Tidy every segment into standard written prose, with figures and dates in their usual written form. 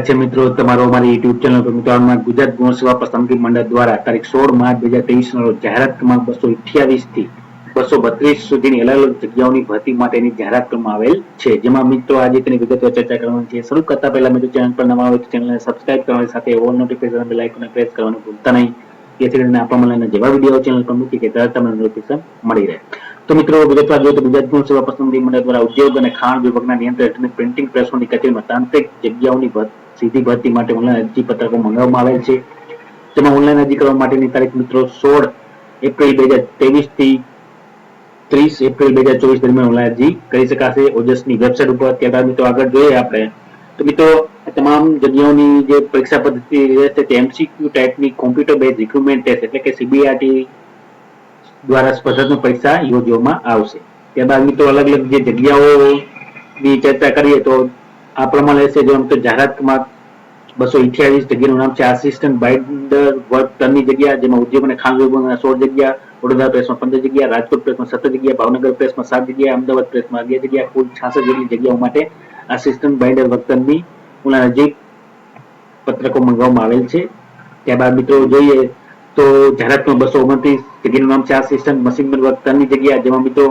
છે મિત્રો તમારો અમારી યુટ્યુબ ચેનલ પર મિત્રો ગુજરાત ગૌણ સેવા પસંદગી મંડળ દ્વારા તારીખ 16 માર્ચ 2023 રોજ જાહેરાત ક્રમાંક 228 થી 232 સુધીની અલગ અલગ જગ્યાઓની ભરતી માટેની જાહેરાત કરવામાં આવેલ છે, જેમાં મિત્રો આજે તેની વિગતવાર ચર્ચા કરવાની છે। શરૂ કરતા પહેલા મિત્રો ચેનલ પર નવા હોય તો ચેનલને સબસ્ક્રાઇબ કરવાની સાથે ઓલ નોટિફિકેશન બેલ આઇકોનને પ્રેસ કરવાનું ભૂલતા નહીં, જેથી કરીને આપણા જેવા વિડીયો ચેનલ પર મૂકી કે તરત તમને નોટિફિકેશન મળી રહે। તો મિત્રો વિગતવાર જોઈએ તો ગુજરાત ગૌણ સેવા પસંદગી મંડળ દ્વારા ઉદ્યોગ અને ખાણ વિભાગના નિયંત્રણ હેઠળની પ્રિન્ટિંગ પ્રેસોની કચેરીમાં તાંત્રિક જગ્યાઓની સીધી ભરતી માટે ઓનલાઈન અરજી પત્રકો મંગાવવામાં આવેલ છે, જેમાં ઓનલાઈન અરજી કરવા માટેની તારીખ મિત્રો 16 એપ્રિલ 2023 થી 30 એપ્રિલ 2024 દરમિયાન ઓનલાઈન અરજી કરી શકાશે ઓજસની વેબસાઇટ ઉપર। ત્યારબાદ મિત્રો આગળ જોઈએ આપણે તો મિત્રો તમામ જગ્યાઓની જે પરીક્ષા પદ્ધતિ રહેશે તે એમસીક્યુ ટાઈપની કોમ્પ્યુટર બેઝ રિક્રુટમેન્ટ ટેસ્ટ એટલે કે સીબીઆરટી દ્વારા સ્પર્ધાત્મક પરીક્ષા યોજવામાં આવશે। ત્યારબાદ મિત્રો અલગ અલગ જે જગ્યાઓની ચર્ચા કરીએ તો આ પ્રમાણે રહેશે। જેમ કે જાહેરાત ક્રમાંક 228 જગ્યાનું નામ છે આસિસ્ટન્ટ બાઇન્ડર વર્ક ટનની જગ્યા, જેમાં ઉદ્યોગ અને ખાણ વિભાગમાં 16 જગ્યા, વડોદરા પ્રેસમાં 15 જગ્યા, રાજકોટ પ્રેસમાં 17 જગ્યા, ભાવનગર પ્રેસમાં 7 જગ્યા, અમદાવાદ પ્રેસમાં 11 જગ્યા, કુલ 66 જેટલી જગ્યાઓ માટે આસિસ્ટન્ટ બાઇન્ડર વર્ક ટનની અરજી પત્રકો મંગાવવામાં આવેલ છે। ત્યારબાદ મિત્રો જોઈએ તો જાહેરાતમાં 229 જગ્યાનું નામ છે આસિસ્ટન્ટ મશીનમેન વર્ક ટનની જગ્યા, જેમાં મિત્રો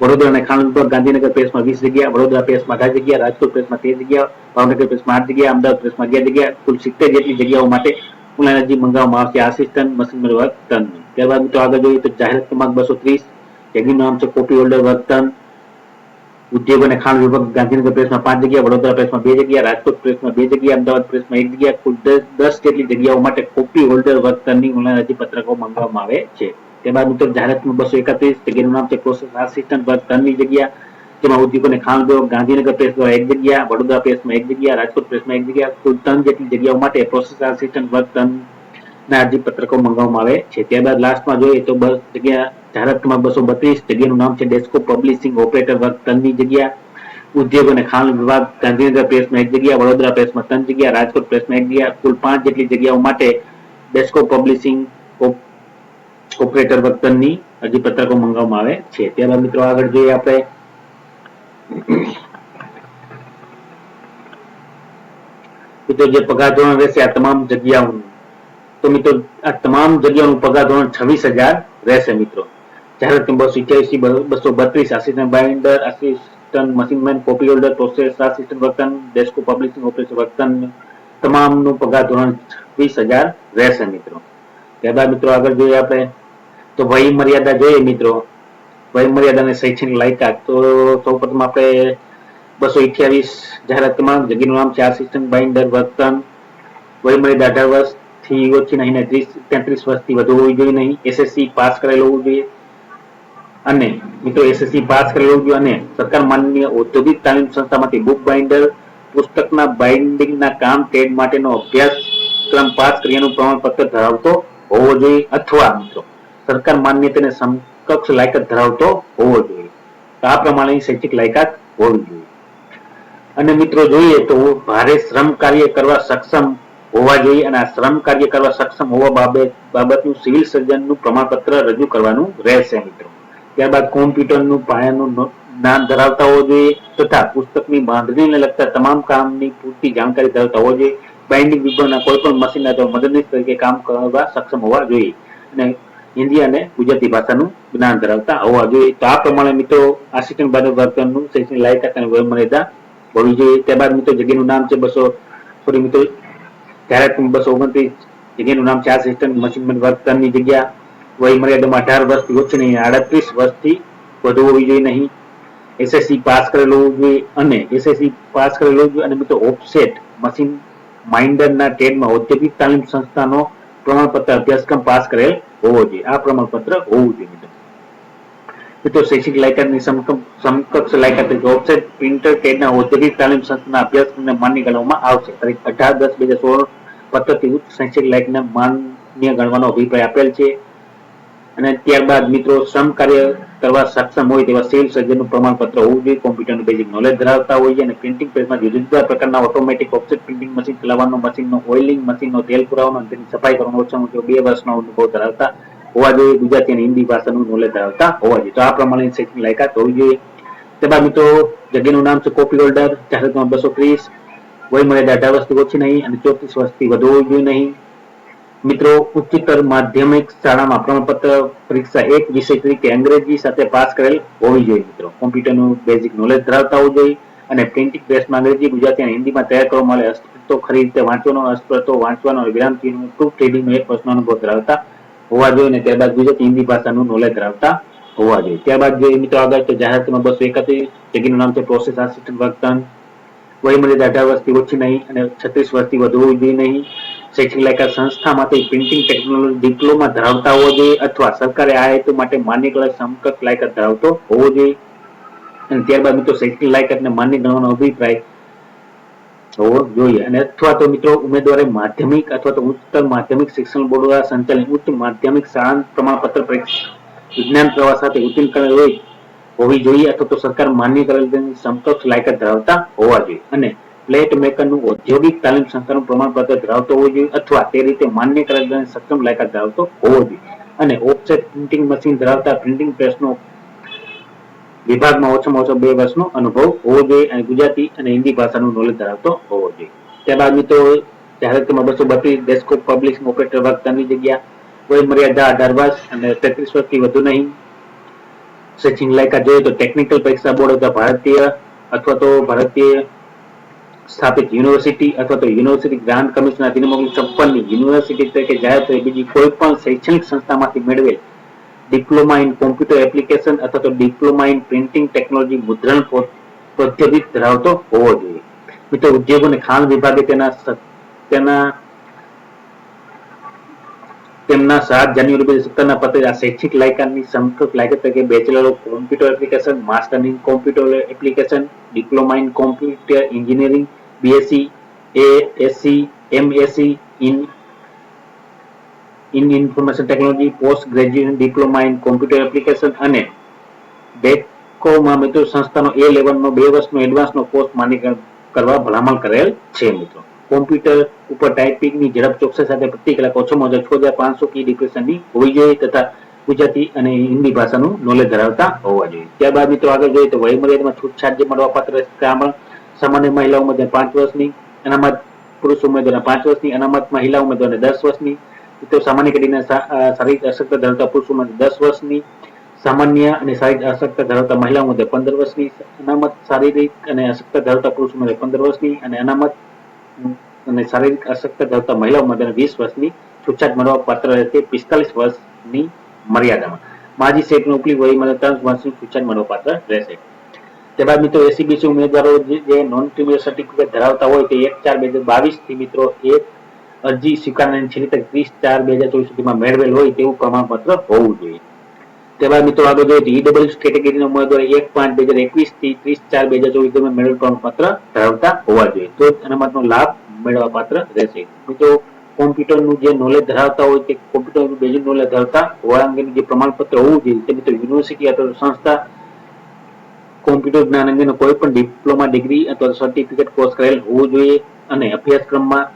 વડોદરા અને ખાણ વિભાગ ગાંધીનગર પ્રેસમાં 20 જગ્યા, વડોદરા પ્રેસમાં 18 જગ્યા, રાજકોટ પ્રેસમાં 13 જગ્યા, ભાવનગર પ્રેસમાં 8 જગ્યા, અમદાવાદ પ્રેસમાં 11 જગ્યા, કુલ 70 જેટલી જગ્યાઓ માટે ઓનલાઈન અરજી મંગાવવામાં આવશે આસિસ્ટન્ટ મશીનમેન વર્ક ટનની। ત્યારબાદ મિત્રો આગળ જોઈએ તો જાહેરાત ક્રમાંક 230 જગ્યાનું નામ છે કોપી હોલ્ડર વર્ક ટન, ઉદ્યોગ અને ખાણ વિભાગ ગાંધીનગર પ્રેસમાં 5 જગ્યા, વડોદરા પ્રેસમાં 2 જગ્યા, રાજકોટ પ્રેસમાં 2 જગ્યા, અમદાવાદ પ્રેસમાં 1 જગ્યા, કુલ 10 જેટલી જગ્યાઓ માટે કોપી હોલ્ડર વર્ક ટનની ઓનલાઈન અરજી પત્રકો મંગાવવામાં આવે છે। ત્યારબાદ મિત્રો જાહેરાતમાં 231 જગ્યાનું નામ છે પ્રોસેસ આસિસ્ટન્ટ વર્ક ટનની જગ્યા, જેમાં ઉદ્યોગ અને ખાણ વિભાગ ગાંધીનગર પ્રેસમાં 1 જગ્યા, વડોદરા પ્રેસમાં 1 જગ્યા, રાજકોટ પ્રેસમાં 1 જગ્યા, કુલ 3 જેટલી જગ્યાઓ માટે પ્રોસેસ આસિસ્ટન્ટ વર્ક ટનના અરજી પત્રકો મંગાવવામાં આવે છે। ત્યારબાદ લાસ્ટમાં જોઈએ તો જગ્યા જાહેરાત ક્રમાંક 232 જગ્યાનું નામ છે ડેસ્કો પબ્લિશિંગ ઓપરેટર વર્ક ટનની જગ્યા, ઉદ્યોગ અને ખાણ વિભાગ ગાંધીનગર પ્રેસમાં 1 જગ્યા, વડોદરા પ્રેસમાં 3 જગ્યા, રાજકોટ પ્રેસમાં 1 જગ્યા, કુલ 5 જેટલી જગ્યાઓ માટે ડેસ્કો પબ્લિશિંગ ઓપરેટર વર્ક ટનની અરજી પત્રકો મંગાવવામાં આવે છે। ત્યારબાદ મિત્રો આગળ જોઈએ આપણે મિત્રો જે પગાર ધોરણ રહેશે આ તમામ જગ્યાઓનું, તો મિત્રો આ તમામ જગ્યાઓનું પગાર ધોરણ 26,000 રહેશે। મિત્રો જાહેરાત 288 232 assistant binder, assistant machineman, copy holder, process assistant વર્ક ટન, ડેસ્કો પબ્લિશિંગ ઓપરેટર વર્ક ટન તમામનું પગાર ધોરણ 26,000 રહેશે। મિત્રો ત્યારબાદ મિત્રો આગળ જોઈએ આપણે તો વય મર્યાદા જોઈએ મિત્રો વય મર્યાદા અને શૈક્ષણિક લાયકાત। તો સૌપ્રથમ આપણે 228 જાહેરાત ક્રમાંક જગ્યાનું નામ છે આસિસ્ટન્ટ બાઇન્ડર વર્ક ટન, વય મર્યાદા 18 વર્ષથી ઓછી નહીં ને 33 વર્ષથી વધુ હોવી જોઈએ નહીં, એસએસસી પાસ કરેલું હોવું જોઈએ અને મિત્રો એસએસસી પાસ કરેલું હોવું જોઈએ અને સરકાર માન્ય ઔદ્યોગિક તાલીમ સંસ્થામાંથી બુક બાઇન્ડર પુસ્તકના બાઇન્ડિંગના કામ ટ્રેડ માટેનો અભ્યાસક્રમ પાસ કર્યાનું પ્રમાણપત્ર ધરાવતો હોવો જોઈએ અથવા મિત્રો સરકાર માન્યતાને સમકક્ષ લાયકાત ધરાવતો હોવો જોઈએ। તો આ પ્રમાણે શૈક્ષિક લાયકાત હોવી જોઈએ। અને મિત્રો જોઈએ તો ભારે શ્રમ કાર્ય કરવા સક્ષમ હોવા જોઈએ અને આ શ્રમ કાર્ય કરવા સક્ષમ હોવા બાબતનું સિવિલ સર્જનનું પ્રમાણપત્ર રજૂ કરવાનું રહેશે। મિત્રો ત્યારબાદ કોમ્પ્યુટરનું પાયાનું જ્ઞાન ધરાવતા હોવો જોઈએ તથા પુસ્તકની બાંધણીને લગતા તમામ કામની પૂરતી જાણકારી ધરાવતા હોવા જોઈએ, બાઇન્ડિંગ વિભાગના કોઈ પણ મશીન અથવા મદદનીશ તરીકે કામ કરવા સક્ષમ હોવા જોઈએ અને હિન્દી અને ગુજરાતી ભાષાનું જ્ઞાન ધરાવતા હોવા જોઈએ। તો આ પ્રમાણે મિત્રો આસિસ્ટન્ટ બાઇન્ડર વર્ક ટનનું શૈક્ષણિક લાયકાત અને વય મર્યાદા હોવી જોઈએ। ત્યારબાદ મિત્રો જગ્યાનું નામ છે મિત્રો જાહેરાત 229 જગ્યાનું નામ છે આસિસ્ટન્ટ મશીનમેન વર્ક ટનની જગ્યા, વય મર્યાદામાં 18 વર્ષથી ઓછી નહીં 38 વર્ષથી વધુ હોવી જોઈએ નહીં, એસએસસી પાસ કરેલું હોવું જોઈએ અને એસએસસી પાસ કરેલું હોવું જોઈએ અને મિત્રો ઓફસેટ મશીન માઇન્ડરના ટ્રેડમાં ઔદ્યોગિક તાલીમ સંસ્થાનો પ્રમાણપત્ર અભ્યાસક્રમ પાસ કરેલ હોવો જોઈએ। આ પ્રમાણપત્ર હોવું જોઈએ। મિત્રો શૈક્ષિક લાયકાતની સમકક્ષ લાયકાત ઓફસેટ પ્રિન્ટર ટ્રેડના ઔદ્યોગિક તાલીમ સંસ્થાના અભ્યાસક્રમને માન્ય ગણવામાં આવશે। તારીખ 18/10/2016 પત્રથી ઉચ્ચ શૈક્ષિક લાયકાતને માન્ય ગણવાનો અભિપ્રાય આપેલ છે। અને ત્યારબાદ મિત્રો શ્રમ કાર્ય કરવા સક્ષમ હોય તેવા સિવિલ સર્જનનું પ્રમાણપત્ર હોવું જોઈએ, કોમ્પ્યુટરનું બેઝિક નોલેજ ધરાવતા હોય છે અને પ્રિન્ટિંગ પ્રેસમાં જુદા જુદા પ્રકારના ઓટોમેટિક ઓફસેટ પ્રિન્ટિંગ મશીન ચલાવવાનો, મશીનનો ઓઇલિંગ, મશીનનો તેલ પુરાવાનો અને તેની સફાઈ કરવાનો ઓછામાં ઓછો 2 વર્ષનો અનુભવ ધરાવતા હોવા જોઈએ, ગુજરાતી અને હિન્દી ભાષાનું નોલેજ ધરાવતા હોવા જોઈએ। તો આ પ્રમાણે શૈક્ષણિક લાયકાત હોવી જોઈએ। ત્યારબાદ મિત્રો જગ્યાનું નામ છે કોપી હોલ્ડર, જાહેરાતમાં 230 વયમર્યાદા 18 વર્ષથી ઓછી નહીં અને 34 વર્ષથી વધુ હોવી જોઈએ નહીં. મિત્રો, ઉચ્ચતર માધ્યમિક શાળામાં પ્રમાણપત્ર પરીક્ષા એક વિષય તરીકે અંગ્રેજી સાથે પાસ કરેલ હોવી જોઈએ. મિત્રો, કોમ્પ્યુટરનું બેઝિક નોલેજ ધરાવતા હોવું જોઈએ અને પ્રિન્ટિંગ પ્રેસમાં અંગ્રેજી, ગુજરાતી અને હિન્દીમાં તૈયાર કરવામાં આવેલ હસ્તપ્રતો ખરી રીતે વાંચવાનો, હસ્તપ્રતો વાંચવાનો અને વિરામચિહ્નો પ્રૂફ રીડિંગનો 1 વર્ષનો અનુભવ ધરાવતા હોવા જોઈએ અને ત્યારબાદ ગુજરાતી હિન્દી ભાષાનું નોલેજ ધરાવતા હોવા જોઈએ. ત્યારબાદ જોઈએ મિત્રો આગળ તો જાહેરાતમાં 231 જગ્યાનું નામ છે પ્રોસેસ આસિસ્ટન્ટ વર્તન. વયમર્યાદા 18 વર્ષથી ઓછી નહીં અને 36 વર્ષથી વધુ હોવી જોઈએ નહીં. શૈક્ષણિક લાયકાત સંસ્થામાંથી પ્રિન્ટિંગ ટેકનોલોજી ડિપ્લોમા ધરાવતા હોવો જોઈએ અથવા સરકારે આ હેતુ માટે માન્ય કરેલ સમકક્ષ લાયકાત ધરાવતો હોવો જોઈએ. અને ત્યારબાદ મિત્રો શૈક્ષણિક લાયકાતને માન્ય ગણવાનો અભિપ્રાય હોવો જોઈએ અને અથવા તો મિત્રો ઉમેદવારે માધ્યમિક અથવા તો ઉચ્ચતર માધ્યમિક શિક્ષણ બોર્ડ દ્વારા સંચાલિત ઉચ્ચ માધ્યમિક શાળા પ્રમાણપત્ર પરીક્ષા વિજ્ઞાન પ્રવાહ સાથે ઉત્તીર્ણ કરેલ હોવી જોઈએ અથવા તો સરકાર માન્ય કરેલ સમકક્ષ લાયકાત ધરાવતા હોવા જોઈએ અને પ્લેટ મેકરનું ઔદ્યોગિક તાલીમ સંસ્થાનું પ્રમાણપત્ર ધરાવતો હોવો જોઈએ અથવા તે રીતે માન્ય કરેલ સક્ષમ લાયકાત ધરાવતો હોવો જોઈએ અને ઓફસેટ પ્રિન્ટિંગ મશીન ધરાવતા પ્રિન્ટિંગ પ્રેસનો વિભાગમાં ઓછામાં ઓછો 2 વર્ષનો અનુભવ હોવો જોઈએ અને ગુજરાતી અને હિન્દી ભાષાનું નોલેજ ધરાવતો હોવો જોઈએ. ત્યારબાદ મિત્રો જાહેરાતમાં 232 ડેસ્કટોપ પબ્લિશિંગ ઓપરેટર વર્ગ 3 જગ્યા. વયમર્યાદા 18 વર્ષ અને 33 વર્ષથી વધુ નહીં. શૈક્ષણિક લાયકાત જોઈએ તો ટેકનિકલ પરીક્ષા બોર્ડ અથવા ભારતીય સ્થાપિત યુનિવર્સિટી અથવા તો યુનિવર્સિટી ગ્રાન્ટ કમિશન અધિનિયમ 1956 ની યુનિવર્સિટી તરીકે જાહેર થઈ બીજી કોઈ પણ શૈક્ષણિક સંસ્થામાંથી મેળવેલ ડિપ્લોમા ઇન કોમ્પ્યુટર એપ્લિકેશન અથવા તો ડિપ્લોમા ઇન પ્રિન્ટિંગ ટેકનોલોજી મુદ્રણ પદ્ધતિ ધરાવતો હોવો જોઈએ. મિત્રો, ઉદ્યોગ અને ખાણ વિભાગે તેમના 7 જાન્યુઆરી 2017 ના પત્રે આ શૈક્ષિક લાયકાતની સમકક્ષ લાયકાત તરીકે bachelor of computer application, master in computer application, diploma in computer engineering, BSc, ASC, MSc in information technology, post graduation diploma in computer application અને બેકોમાં મિત્રો સંસ્થાનો A11 નો 2 વર્ષનો એડવાન્સનો કોર્સ માન્ય કરવા ભલામણ કરેલ છે. મિત્રો, કોમ્પ્યુટર ઉપર ટાઈપિંગની ઝડપ ચોકસાઈ સાથે પ્રતિ કલાક ઓછામાં ઓછા 6500 કી ડિક્રેશનની હોવી જોઈએ તથા ગુજરાતી અને હિન્દી ભાષાનું નોલેજ ધરાવતા હોવા જોઈએ. ત્યારબાદ મિત્રો આગળ જોઈએ તો વયમર્યાદામાં છૂટછાટ જે મળવાપાત્ર સામાન્ય મહિલા ઉમેદવાર 5 વર્ષની, અનામત પુરુષ ઉમેદવારને 5 વર્ષની, અનામત મહિલા ઉમેદવારને 10 વર્ષની. તો સામાન્ય કેટેગરીના શારીરિક અશક્તતા ધરાવતા પુરુષ ઉમેદવાર 10 વર્ષની, સામાન્ય અને શારીરિક અશક્તતા ધરાવતા મહિલા ઉમેદવાર 15 વર્ષની, અનામત શારીરિક અને અશક્તતા ધરાવતા પુરુષ ઉમેદવાર 15 વર્ષની અને અનામત અને શારીરિક અશક્તતા ધરાવતા મહિલા ઉમેદવાર 20 વર્ષની છૂટછાટ મળવા પાત્ર રહેશે 45 વર્ષની મર્યાદામાં. માજી સેટની ઉપલી વયમર્યાદા 3 વર્ષની છૂટછાટ મળવા પાત્ર રહેશે. ત્યારબાદ મિત્રો એસીબીસી ઉમેદવારો જે નોન ક્રિમિનલ સર્ટિફિકેટ ધરાવતા હોય તે 1/4/2022 થી મિત્રો એક અરજી સ્વીકારવાની છેલ્લી તારીખ 30/4/2024 સુધીમાં મેળવેલ હોય તેવું પ્રમાણપત્ર હોવું જોઈએ. ત્યારબાદ મિત્રો આગળ જોઈએ તો ઈડબ્લ્યુએસ કેટેગરીના ઉમેદવારો 1/5/2021 થી 30/4/2024 સુધીમાં મેળવેલ પ્રમાણપત્ર ધરાવતા હોવા જોઈએ તો અનામતનો લાભ મેળવવા પાત્ર રહેશે. મિત્રો, કોમ્પ્યુટરનું જે નોલેજ ધરાવતા હોય તે કોમ્પ્યુટરનું બેઝિક નોલેજ ધરાવતા હોવા અંગેનું જે પ્રમાણપત્ર હોવું જોઈએ તે મિત્રો યુનિવર્સિટી અથવા સંસ્થા કોમ્પ્યુટર જ્ઞાન અંગેનો કોઈ પણ ડિપ્લોમા ડિગ્રી અથવા સર્ટિફિકેટ કોર્સ કરેલ હોવું જોઈએ અને અભ્યાસક્રમમાં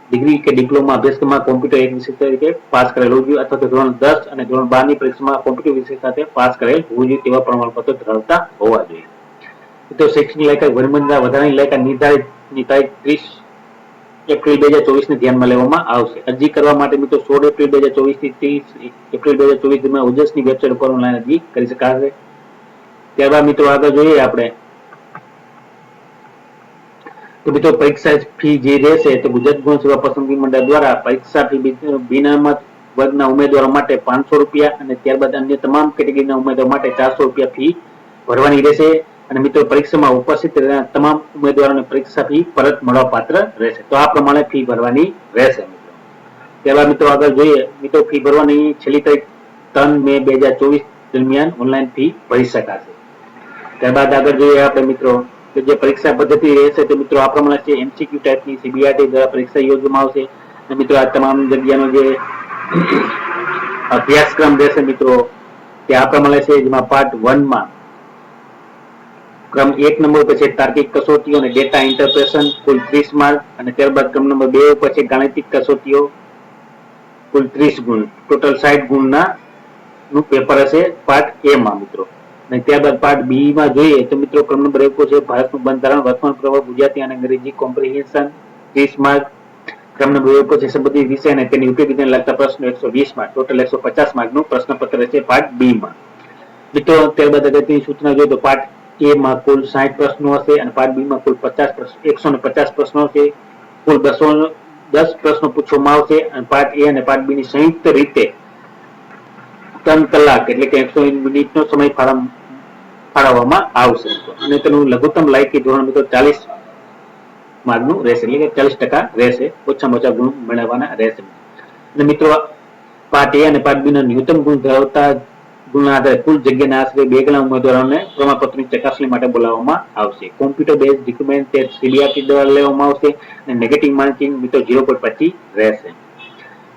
ડિગ્રી કે ડિપ્લોમા અભ્યાસક્રમમાં કોમ્પ્યુટર એક વિષય તરીકે પાસ કરેલ હોવું જોઈએ અથવા તો ધોરણ 10 અને ધોરણ 12 ની પરીક્ષામાં કોમ્પ્યુટર વિષય સાથે પાસ કરેલ હોવું જોઈએ તેવા પ્રમાણપત્ર ધરાવતા હોવા જોઈએ. તો શૈક્ષણિક લાયકાત વયમર્યાદા વધારાની લાયકાત નિર્ધારિતની તારીખ 30 એપ્રિલ 2024 ને ધ્યાનમાં લેવામાં આવશે. અરજી કરવા માટે મિત્રો 16 એપ્રિલ 2024 થી 30 એપ્રિલ 2024 દરમિયાન ઉજસની વેબસાઇટ ઉપર ઓનલાઈન અરજી કરી શકાશે. ત્યારબાદ મિત્રો આગળ જોઈએ આપણે તો મિત્રો પરીક્ષા ફી જે રહેશે તો ગુજરાત ગૌણ સેવા પસંદગી મંડળ દ્વારા પરીક્ષા ફી બિનામત વર્ગના ઉમેદવારો માટે 500 રૂપિયા અને ત્યારબાદ અન્ય તમામ કેટેગરીના ઉમેદવારો માટે 400 રૂપિયા ફી ભરવાની રહેશે અને મિત્રો પરીક્ષામાં ઉપસ્થિત રહેનાર તમામ ઉમેદવારોને પરીક્ષા ફી પરત મળવા પાત્ર રહેશે. તો આ પ્રમાણે ફી ભરવાની રહેશે. ત્યારબાદ મિત્રો આગળ જોઈએ મિત્રો ફી ભરવાની છેલ્લી તારીખ 3 મે 2024 દરમિયાન ઓનલાઈન ફી ભરી શકાશે. ત્યારબાદ આગળ જોઈએ આપણે મિત્રો કે જે પરીક્ષા પદ્ધતિ રહેશે તો મિત્રો આ પ્રમાણે છે એમસીક્યુ ટાઈપની સીબીઆરટી દ્વારા પરીક્ષા યોજવામાં આવશે અને મિત્રો આ તમામ જગ્યાનો જે અભ્યાસક્રમ રહેશે મિત્રો તે આ પ્રમાણે છે જેમાં પાર્ટ 1 માં ક્રમ 1 નંબર ઉપર છે તાર્કિક કસોટીઓ અને ડેટા ઇન્ટરપ્રેશન કુલ 30 માર્ક અને ત્યારબાદ ક્રમ નંબર 2 ઉપર છે ગાણિતિક કસોટીઓ કુલ 30 ગુણ ટોટલ 60 ગુણના નું પેપર હશે પાર્ટ A માં મિત્રો. અને ત્યારબાદ પાર્ટ બી માં જોઈએ તો મિત્રો ક્રમ નંબર 1 છે ભારતનું બંધારણ, વર્તમાન પ્રવાહ, ગુજરાતી અને અંગ્રેજી કોમ્પ્રિહેન્શન 30 માર્ક. ક્રમ નંબર 1 છે સંબંધિત વિષય અને તેની ઉપયોગિતાને લગતા પ્રશ્નો 120 માર્ક, ટોટલ 150 માર્કનું પ્રશ્નપત્ર છે પાર્ટ બી માં. મિત્રો ત્યારબાદ અગત્યની સૂચના જોઈએ તો પાર્ટ એ માં કુલ 60 પ્રશ્નો હશે અને પાર્ટ બી માં કુલ 150 પ્રશ્નો છે. કુલ 210 પ્રશ્નો પૂછવામાં આવશે અને પાર્ટ એ અને પાર્ટ બી ની સંયુક્ત રીતે 3 કલાક એટલે કે 120 મિનિટનો સમય ફાળવવામાં આવશે અને તેનું લઘુત્તમ લાયકી ધોરણ મિત્રો 40 માર્કનું રહેશે, એટલે કે 40% રહેશે, ઓછામાં ઓછા ગુણ મેળવવાના રહેશે. અને મિત્રો પાર્ટ એ અને પાર્ટ બી ના ન્યૂનતમ ગુણ ધરાવતા ગુણના આધારે કુલ જગ્યાના આશરે 2 ગણા ઉમેદવારોને પ્રમાણપત્રની ચકાસણી માટે બોલાવવામાં આવશે. Computer base recruitment test CBRT દ્વારા લેવામાં આવશે અને નેગેટિવ માર્કિંગ મિત્રો 0.25 રહેશે.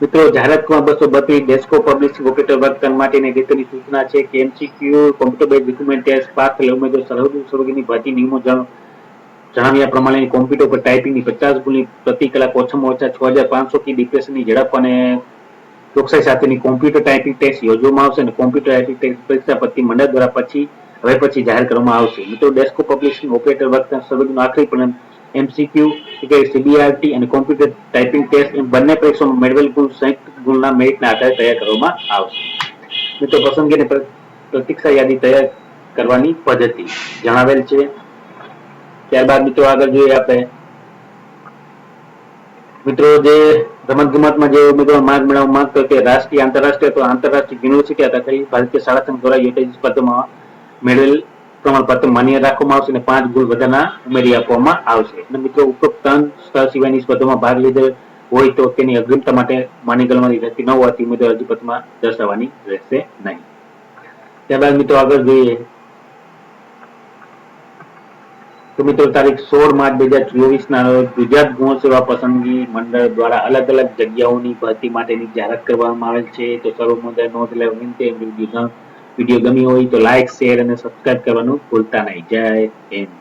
મિત્રો જાહેરાતમાં 232 ડેસ્કો પબ્લિશિંગ ઓપરેટર વર્ક માટેની અગત્યની સૂચના છે કે MCQ computer base recruitment test pass થયેલા ઉમેદવાર સરહદી ભરતી નિયમો જણાવ્યા પ્રમાણે કોમ્પ્યુટર પર ટાઈપિંગની 50 ગુણની પ્રતિ કલાક ઓછામાં ઓછા 6500 કી ડિપ્રેશનની ઝડપ અને ચોકસાઈ સાથેની કોમ્પ્યુટર ટાઈપિંગ ટેસ્ટ યોજવામાં આવશે અને કોમ્પ્યુટર ટાઈપિંગ ટેસ્ટ પરીક્ષા પત્તી મંડળ દ્વારા પછી જાહેર કરવામાં આવશે. મિત્રો ડેસ્કો પબ્લિશિંગ ઓપરેટર વર્ક સરહદનું આખરી પરિણામ એમસીક્યુ સીબીઆરટી અને કોમ્પ્યુટર ટાઈપિંગ ટેસ્ટ બંને પરીક્ષામાં મેળવેલ ગુણ સંયુક્ત ગુણના મેરિટના આધારે તૈયાર કરવામાં આવશે. મિત્રો પસંદગીની પ્રતીક્ષા યાદી તૈયાર કરવાની પદ્ધતિ જણાવેલ છે. ત્યારબાદ મિત્રો આગળ જોઈએ આપણે મિત્રો જે રમતગમતમાં જે ઉમેદવાર માર્ક મેળવવા માંગતો હોય તે રાષ્ટ્રીય આંતરરાષ્ટ્રીય યુનિવર્સિટી અથવા ભારતીય શાળા સંઘ દ્વારા યોજાયેલ સ્પર્ધામાં મેળવેલ પ્રમાણપત્ર માન્ય રાખવામાં આવશે અને 5 ગુણ વધારાના ઉમેરી આપવામાં આવશે. અને મિત્રો ઉપરોક્ત 3 સ્તર સિવાયની સ્પર્ધામાં ભાગ લીધેલ હોય તો તેની અગ્રિમતા માટે માન્ય ગણવાની રહેતી ન હોવાથી ઉમેદવાર અરજીપત્રમાં દર્શાવવાની રહેશે નહીં. ત્યારબાદ મિત્રો આગળ જોઈએ તો મિત્રો તારીખ 16 માર્ચ 2024 ના રોજ ગુજરાત ગૌણ સેવા પસંદગી મંડળ દ્વારા અલગ અલગ જગ્યાઓની ભરતી માટેની જાહેરાત કરવામાં આવેલ છે. તો સર્વ મુદ્દે નોંધ લેવા વિનંતી. વિડીયો ગમી હોય તો લાઈક, શેર અને સબસ્ક્રાઇબ કરવાનું ભૂલતા નહીં. જય હિન્દ.